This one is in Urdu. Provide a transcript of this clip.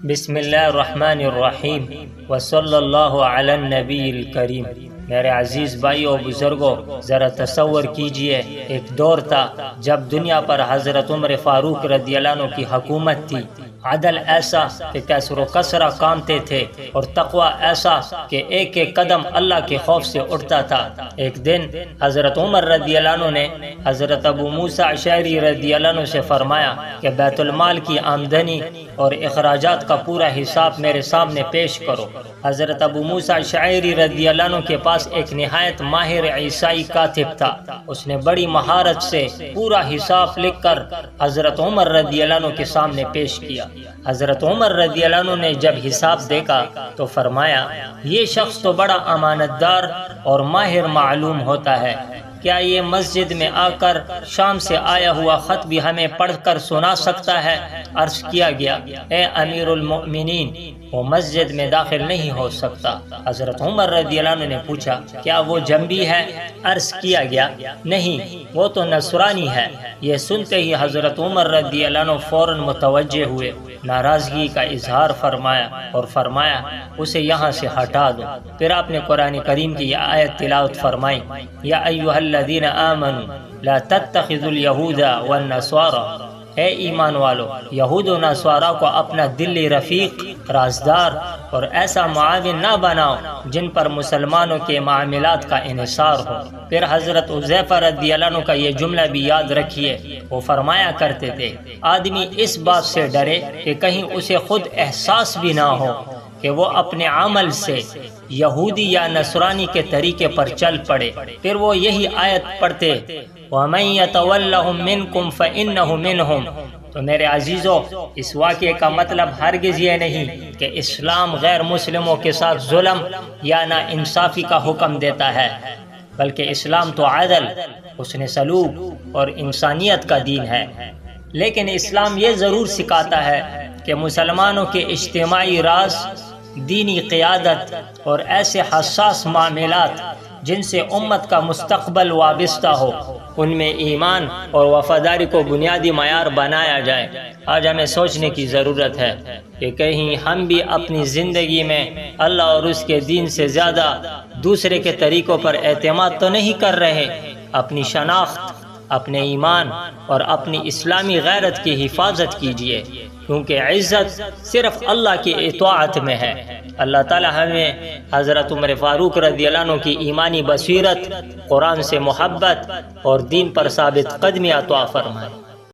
بسم اللہ الرحمن الرحیم وصلی اللہ علی النبی الکریم۔ میرے عزیز بھائیو و بزرگوں، ذرا تصور کیجئے، ایک دور تھا جب دنیا پر حضرت عمر فاروق رضی اللہ عنہ کی حکومت تھی۔ عدل ایسا کہ کسر و کسرہ کامتے تھے، اور تقوی ایسا کہ ایک ایک قدم اللہ کے خوف سے اٹھتا تھا۔ ایک دن حضرت عمر رضی اللہ عنہ نے حضرت ابو موسیٰ اشعری رضی اللہ عنہ سے فرمایا کہ بیت المال کی آمدنی اور اخراجات کا پورا حساب میرے سامنے پیش کرو۔ حضرت ابو موسیٰ اشعری رضی اللہ عنہ کے پاس ایک نہایت ماہر عیسائی کاتب تھا۔ اس نے بڑی مہارت سے پورا حساب لکھ کر حضرت عمر رضی اللہ عنہ کے سامنے پیش کیا۔ حضرت عمر رضی اللہ عنہ نے جب حساب دیکھا تو فرمایا، یہ شخص تو بڑا امانت دار اور ماہر معلوم ہوتا ہے، کیا یہ مسجد میں آ کر شام سے آیا ہوا خط بھی ہمیں پڑھ کر سنا سکتا ہے؟ عرض کیا گیا، اے امیر المؤمنین، وہ مسجد میں داخل نہیں ہو سکتا۔ حضرت عمر رضی اللہ عنہ نے پوچھا، کیا وہ جنبی ہے؟ عرض کیا گیا، نہیں، وہ تو نصرانی ہے۔ یہ سنتے ہی حضرت عمر رضی اللہ عنہ فوراً متوجہ ہوئے، ناراضگی کا اظہار فرمایا اور فرمایا، اسے یہاں سے ہٹا دو۔ پھر آپ نے قرآن کریم کی یہ آیت تلاوت فرمائی، یا ایھا الذین آمنوا لا تتخذوا اليہود والنصارى، اے ایمان والو، یہود و نصارہ کو اپنا دلی رفیق، رازدار اور ایسا معاون نہ بناؤ جن پر مسلمانوں کے معاملات کا انحصار ہو۔ پھر حضرت حذیفہ رضی اللہ عنہ کا یہ جملہ بھی یاد رکھیے، وہ فرمایا کرتے تھے، آدمی اس بات سے ڈرے کہ کہیں اسے خود احساس بھی نہ ہو کہ وہ اپنے عمل سے یہودی یا نصرانی کے طریقے پر چل پڑے۔ پھر وہ یہی آیت پڑھتے، وَمَن يَتَوَلَّهُم مِّنكُمْ فَإِنَّهُ مِنْهُمْ۔ تو میرے عزیزو، اس واقعے کا مطلب ہرگز یہ نہیں کہ اسلام غیر مسلموں کے ساتھ ظلم یا نا انصافی کا حکم دیتا ہے، بلکہ اسلام تو عدل، حسن سلوک اور انسانیت کا دین ہے۔ لیکن اسلام یہ ضرور سکھاتا ہے کہ مسلمانوں کے اجتماعی راز، دینی قیادت اور ایسے حساس معاملات جن سے امت کا مستقبل وابستہ ہو، ان میں ایمان اور وفاداری کو بنیادی معیار بنایا جائے۔ آج ہمیں سوچنے کی ضرورت ہے کہ کہیں ہم بھی اپنی زندگی میں اللہ اور اس کے دین سے زیادہ دوسرے کے طریقوں پر اعتماد تو نہیں کر رہے۔ اپنی شناخت، اپنے ایمان اور اپنی اسلامی غیرت کی حفاظت کیجیے، کیونکہ عزت صرف اللہ کی اطاعت میں ہے۔ اللہ تعالی ہمیں حضرت عمر فاروق رضی اللہ عنہ کی ایمانی بصیرت، قرآن سے محبت اور دین پر ثابت قدمی عطا فرمائے۔